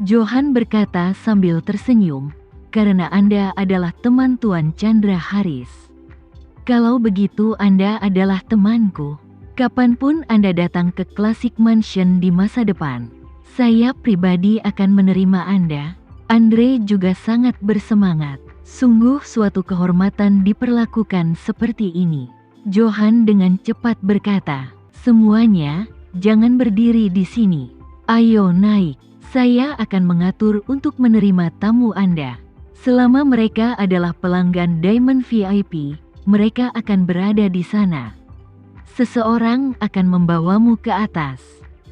Johan berkata sambil tersenyum, "Karena Anda adalah teman Tuan Chandra Haris. Kalau begitu Anda adalah temanku. Kapanpun Anda datang ke Classic Mansion di masa depan, saya pribadi akan menerima Anda." Andre juga sangat bersemangat. Sungguh suatu kehormatan diperlakukan seperti ini. Johan dengan cepat berkata, "Semuanya, jangan berdiri di sini. Ayo naik. Saya akan mengatur untuk menerima tamu Anda. Selama mereka adalah pelanggan Diamond VIP, mereka akan berada di sana. Seseorang akan membawamu ke atas."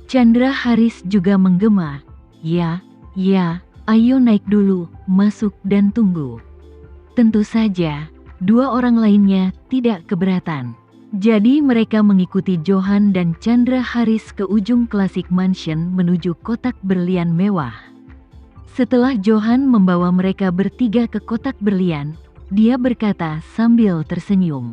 Chandra Haris juga menggema, "Ya, ayo naik dulu, masuk dan tunggu." Tentu saja, dua orang lainnya tidak keberatan. Jadi mereka mengikuti Johan dan Chandra Haris ke ujung Classic Mansion menuju kotak berlian mewah. Setelah Johan membawa mereka bertiga ke kotak berlian, dia berkata sambil tersenyum,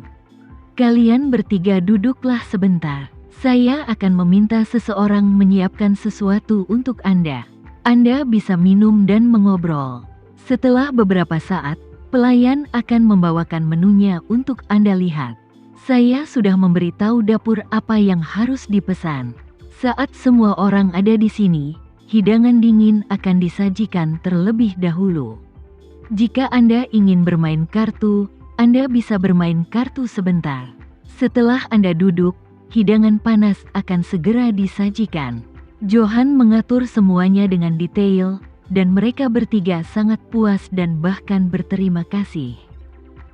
"Kalian bertiga duduklah sebentar. Saya akan meminta seseorang menyiapkan sesuatu untuk Anda. Anda bisa minum dan mengobrol. Setelah beberapa saat, pelayan akan membawakan menunya untuk Anda lihat. Saya sudah memberitahu dapur apa yang harus dipesan. Saat semua orang ada di sini, hidangan dingin akan disajikan terlebih dahulu. Jika Anda ingin bermain kartu, Anda bisa bermain kartu sebentar. Setelah Anda duduk, hidangan panas akan segera disajikan." Johan mengatur semuanya dengan detail, dan mereka bertiga sangat puas dan bahkan berterima kasih.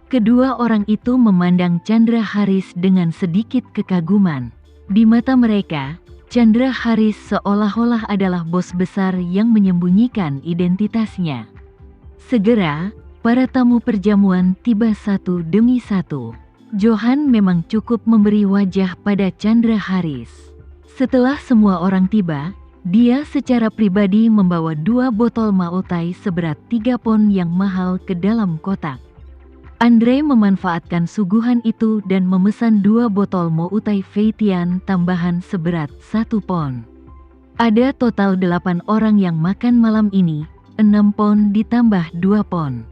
Kedua orang itu memandang Chandra Haris dengan sedikit kekaguman. Di mata mereka, Chandra Haris seolah-olah adalah bos besar yang menyembunyikan identitasnya. Segera, para tamu perjamuan tiba satu demi satu. Johan memang cukup memberi wajah pada Chandra Haris. Setelah semua orang tiba, dia secara pribadi membawa 2 botol Maotai seberat 3 pon yang mahal ke dalam kotak. Andre memanfaatkan suguhan itu dan memesan 2 botol Maotai Feitian tambahan seberat 1 pon. Ada total 8 orang yang makan malam ini, 6 pon ditambah 2 pon.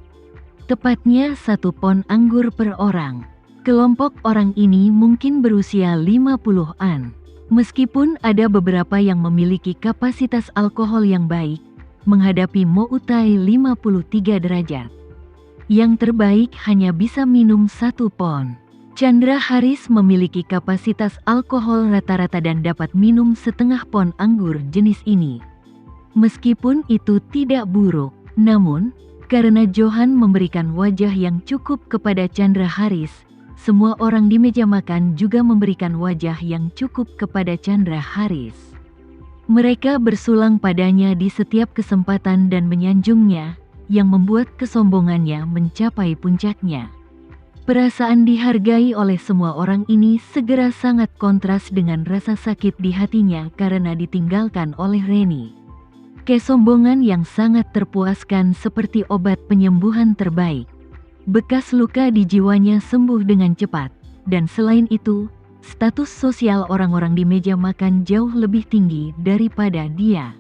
Tepatnya 1 pon anggur per orang. Kelompok orang ini mungkin berusia 50-an. Meskipun ada beberapa yang memiliki kapasitas alkohol yang baik, menghadapi Maotai 53 derajat. Yang terbaik hanya bisa minum 1 pon. Chandra Haris memiliki kapasitas alkohol rata-rata dan dapat minum setengah pon anggur jenis ini. Meskipun itu tidak buruk, namun, karena Johan memberikan wajah yang cukup kepada Chandra Haris, semua orang di meja makan juga memberikan wajah yang cukup kepada Chandra Haris. Mereka bersulang padanya di setiap kesempatan dan menyanjungnya, yang membuat kesombongannya mencapai puncaknya. Perasaan dihargai oleh semua orang ini segera sangat kontras dengan rasa sakit di hatinya karena ditinggalkan oleh Reni. Kesombongan yang sangat terpuaskan seperti obat penyembuhan terbaik. Bekas luka di jiwanya sembuh dengan cepat, dan selain itu, status sosial orang-orang di meja makan jauh lebih tinggi daripada dia.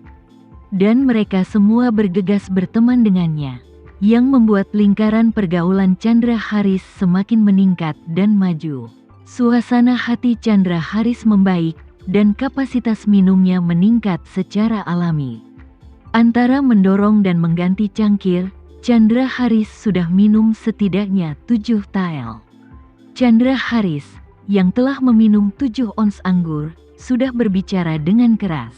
Dan mereka semua bergegas berteman dengannya, yang membuat lingkaran pergaulan Chandra Haris semakin meningkat dan maju. Suasana hati Chandra Haris membaik, dan kapasitas minumnya meningkat secara alami. Antara mendorong dan mengganti cangkir, Chandra Haris sudah minum setidaknya 7 tael. Chandra Haris, yang telah meminum 7 ons anggur, sudah berbicara dengan keras.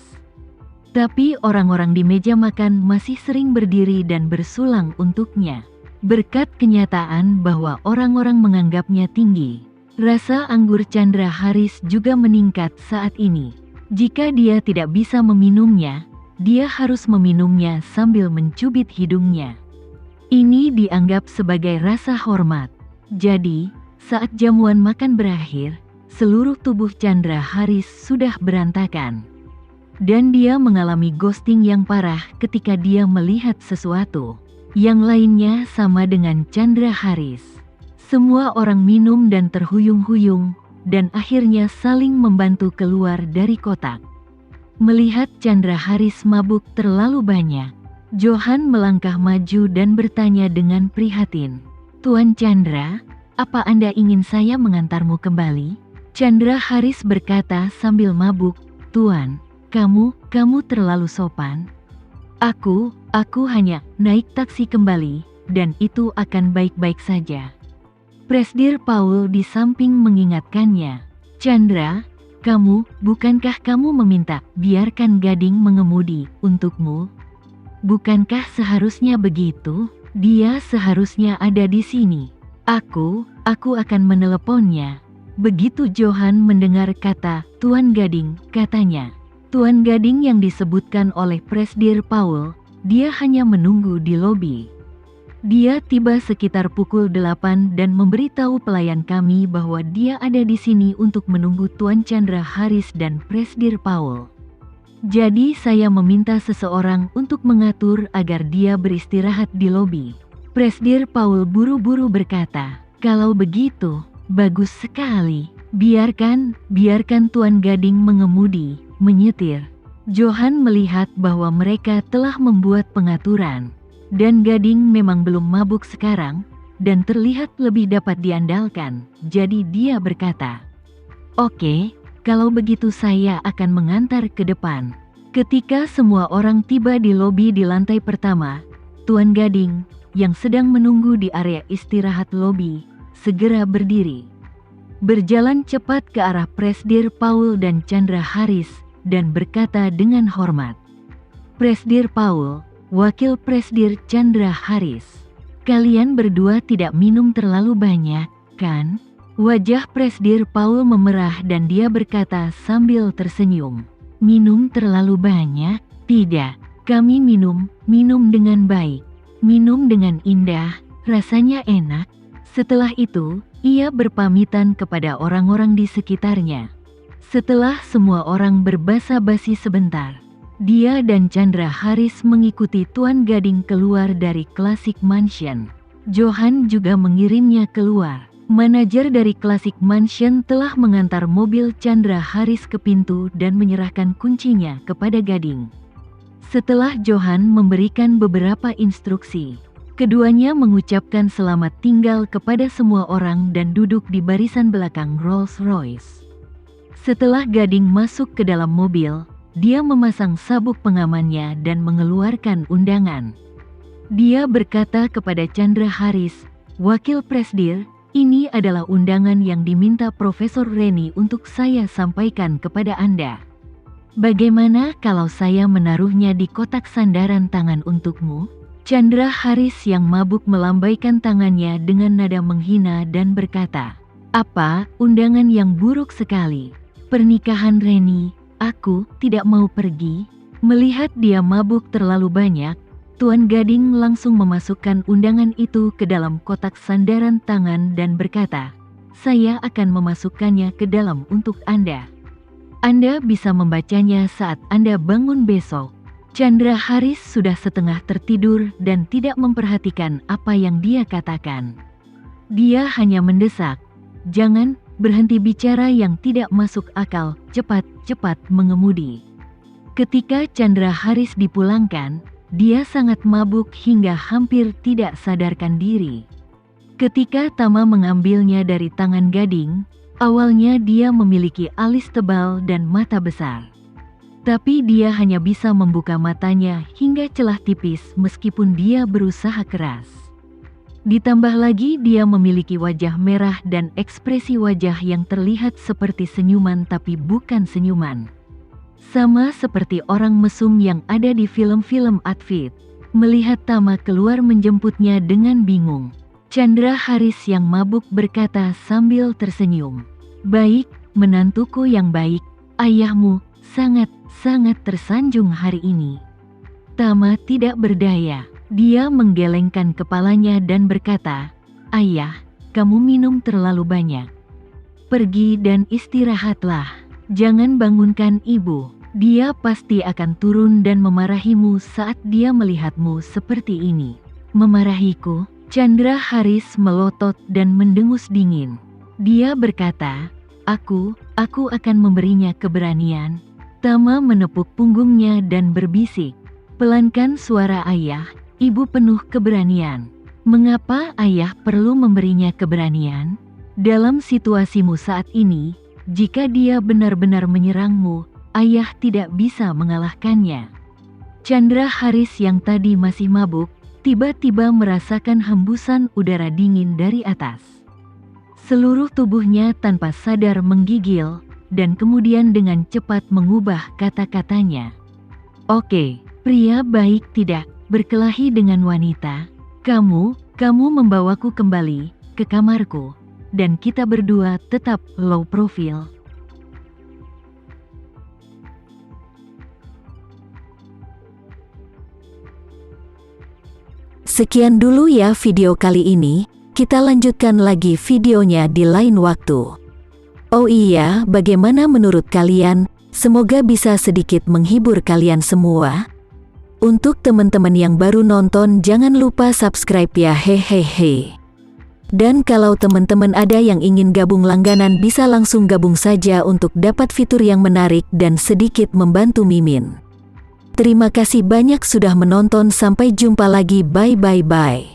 Tapi orang-orang di meja makan masih sering berdiri dan bersulang untuknya. Berkat kenyataan bahwa orang-orang menganggapnya tinggi, rasa anggur Chandra Haris juga meningkat saat ini. Jika dia tidak bisa meminumnya, dia harus meminumnya sambil mencubit hidungnya. Ini dianggap sebagai rasa hormat. Jadi, saat jamuan makan berakhir, seluruh tubuh Chandra Haris sudah berantakan. Dan dia mengalami ghosting yang parah ketika dia melihat sesuatu. Yang lainnya sama dengan Chandra Haris. Semua orang minum dan terhuyung-huyung, dan akhirnya saling membantu keluar dari kotak. Melihat Chandra Haris mabuk terlalu banyak, Johan melangkah maju dan bertanya dengan prihatin. "Tuan Chandra, apa Anda ingin saya mengantarmu kembali?" Chandra Haris berkata sambil mabuk, "Tuan, kamu terlalu sopan. Aku hanya naik taksi kembali, dan itu akan baik-baik saja." Presdir Paul di samping mengingatkannya. "Chandra, bukankah kamu meminta biarkan Gading mengemudi untukmu? Bukankah seharusnya begitu? Dia seharusnya ada di sini. Aku akan meneleponnya." Begitu Johan mendengar kata Tuan Gading, katanya. Tuan Gading yang disebutkan oleh Presdir Paul, dia hanya menunggu di lobi. Dia tiba sekitar pukul 8 dan memberitahu pelayan kami bahwa dia ada di sini untuk menunggu Tuan Chandra Haris dan Presdir Paul. Jadi saya meminta seseorang untuk mengatur agar dia beristirahat di lobi. Presdir Paul buru-buru berkata, "Kalau begitu, bagus sekali. Biarkan Tuan Gading mengemudi, menyetir." Johan melihat bahwa mereka telah membuat pengaturan, dan Gading memang belum mabuk sekarang, dan terlihat lebih dapat diandalkan. Jadi dia berkata, "Oke, kalau begitu saya akan mengantar ke depan." Ketika semua orang tiba di lobi di lantai pertama, Tuan Gading, yang sedang menunggu di area istirahat lobi, segera berdiri. Berjalan cepat ke arah Presdir Paul dan Chandra Haris, dan berkata dengan hormat, "Presdir Paul, Wakil Presdir Chandra Haris, kalian berdua tidak minum terlalu banyak, kan?" Wajah Presdir Paul memerah dan dia berkata sambil tersenyum, "Minum terlalu banyak? Tidak, kami minum dengan baik. Minum dengan indah, rasanya enak." Setelah itu, ia berpamitan kepada orang-orang di sekitarnya. Setelah semua orang berbasa-basi sebentar, dia dan Chandra Haris mengikuti Tuan Gading keluar dari Classic Mansion. Johan juga mengirimnya keluar. Manajer dari Classic Mansion telah mengantar mobil Chandra Haris ke pintu dan menyerahkan kuncinya kepada Gading. Setelah Johan memberikan beberapa instruksi, keduanya mengucapkan selamat tinggal kepada semua orang dan duduk di barisan belakang Rolls-Royce. Setelah Gading masuk ke dalam mobil, dia memasang sabuk pengamannya dan mengeluarkan undangan. Dia berkata kepada Chandra Haris, "Wakil Presdir, ini adalah undangan yang diminta Profesor Reni untuk saya sampaikan kepada Anda. Bagaimana kalau saya menaruhnya di kotak sandaran tangan untukmu?" Chandra Haris yang mabuk melambaikan tangannya dengan nada menghina dan berkata, "Apa, undangan yang buruk sekali. Pernikahan Reni, aku tidak mau pergi." Melihat dia mabuk terlalu banyak, Tuan Gading langsung memasukkan undangan itu ke dalam kotak sandaran tangan dan berkata, "Saya akan memasukkannya ke dalam untuk Anda. Anda bisa membacanya saat Anda bangun besok." Chandra Haris sudah setengah tertidur dan tidak memperhatikan apa yang dia katakan. Dia hanya mendesak, "Jangan berhenti bicara yang tidak masuk akal, cepat mengemudi." Ketika Chandra Haris dipulangkan, dia sangat mabuk hingga hampir tidak sadarkan diri. Ketika Tama mengambilnya dari tangan Gading, awalnya dia memiliki alis tebal dan mata besar. Tapi dia hanya bisa membuka matanya hingga celah tipis meskipun dia berusaha keras. Ditambah lagi dia memiliki wajah merah dan ekspresi wajah yang terlihat seperti senyuman tapi bukan senyuman. Sama seperti orang mesum yang ada di film-film Advit. Melihat Tama keluar menjemputnya dengan bingung, Chandra Haris yang mabuk berkata sambil tersenyum, "Baik, menantuku yang baik, ayahmu sangat tersanjung hari ini." Tama tidak berdaya. Dia menggelengkan kepalanya dan berkata, "Ayah, kamu minum terlalu banyak. Pergi dan istirahatlah. Jangan bangunkan ibu. Dia pasti akan turun dan memarahimu saat dia melihatmu seperti ini." "Memarahiku?" Chandra Haris melotot dan mendengus dingin. Dia berkata, Aku akan memberinya keberanian." Tama menepuk punggungnya dan berbisik. Pelankan suara ayah, ibu penuh keberanian. Mengapa ayah perlu memberinya keberanian? Dalam situasimu saat ini, jika dia benar-benar menyerangmu, ayah tidak bisa mengalahkannya. Chandra Haris yang tadi masih mabuk, tiba-tiba merasakan hembusan udara dingin dari atas. Seluruh tubuhnya tanpa sadar menggigil, dan kemudian dengan cepat mengubah kata-katanya. Oke, pria baik tidak berkelahi dengan wanita. Kamu membawaku kembali ke kamarku, dan kita berdua tetap low profile. Sekian dulu ya video kali ini, kita lanjutkan lagi videonya di lain waktu. Oh iya, bagaimana menurut kalian? Semoga bisa sedikit menghibur kalian semua. Untuk teman-teman yang baru nonton, jangan lupa subscribe ya, hehehe. Dan kalau teman-teman ada yang ingin gabung langganan, bisa langsung gabung saja untuk dapat fitur yang menarik dan sedikit membantu Mimin. Terima kasih banyak sudah menonton, sampai jumpa lagi, bye.